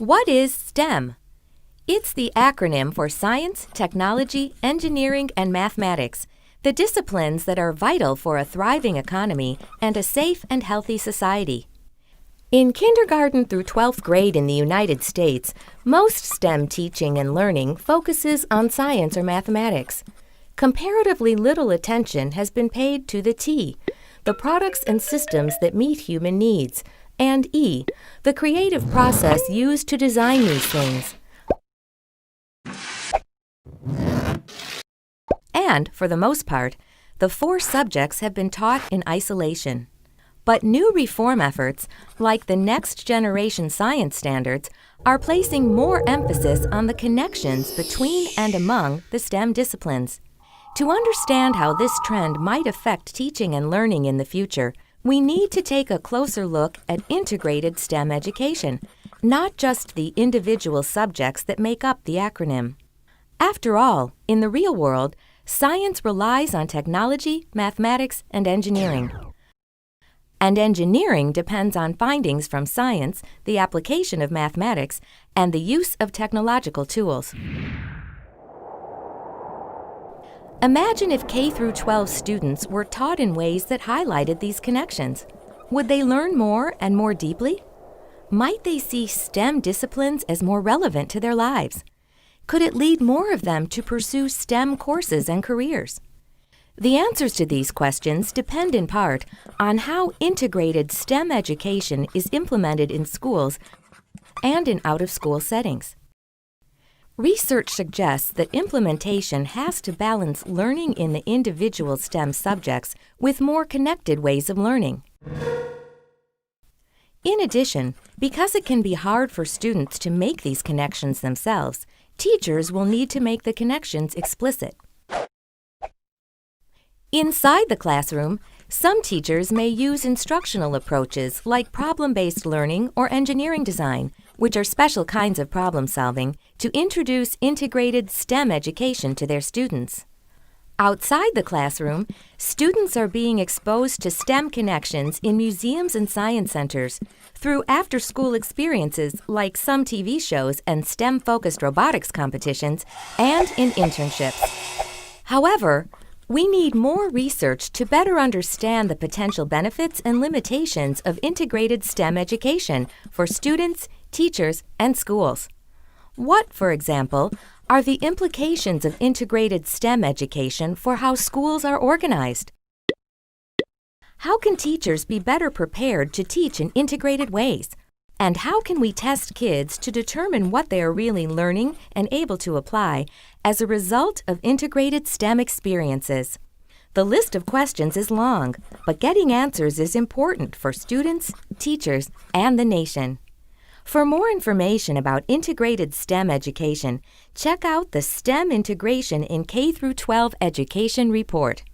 What is STEM? It's the acronym for Science, Technology, Engineering, and Mathematics, the disciplines that are vital for a thriving economy and a safe and healthy society. In kindergarten through 12th grade in the United States, most STEM teaching and learning focuses on science or mathematics. Comparatively little attention has been paid to the T, the products and systems that meet human needs, and E, the creative process used to design these things. And, for the most part, the four subjects have been taught in isolation. But new reform efforts, like the Next Generation Science Standards, are placing more emphasis on the connections between and among the STEM disciplines. To understand how this trend might affect teaching and learning in the future, we need to take a closer look at integrated STEM education, not just the individual subjects that make up the acronym. After all, in the real world, science relies on technology, mathematics, and engineering. And engineering depends on findings from science, the application of mathematics, and the use of technological tools. Imagine if K through 12 students were taught in ways that highlighted these connections. Would they learn more and more deeply? Might they see STEM disciplines as more relevant to their lives? Could it lead more of them to pursue STEM courses and careers? The answers to these questions depend in part on how integrated STEM education is implemented in schools and in out-of-school settings. Research suggests that implementation has to balance learning in the individual STEM subjects with more connected ways of learning. In addition, because it can be hard for students to make these connections themselves, teachers will need to make the connections explicit. Inside the classroom, some teachers may use instructional approaches like problem-based learning or engineering design, which are special kinds of problem solving, to introduce integrated STEM education to their students. Outside the classroom, students are being exposed to STEM connections in museums and science centers through after-school experiences like some TV shows and STEM-focused robotics competitions, and in internships. However, we need more research to better understand the potential benefits and limitations of integrated STEM education for students, teachers, and schools. What, for example, are the implications of integrated STEM education for how schools are organized? How can teachers be better prepared to teach in integrated ways? And how can we test kids to determine what they are really learning and able to apply as a result of integrated STEM experiences? The list of questions is long, but getting answers is important for students, teachers, and the nation. For more information about integrated STEM education, check out the STEM Integration in K through 12 Education report.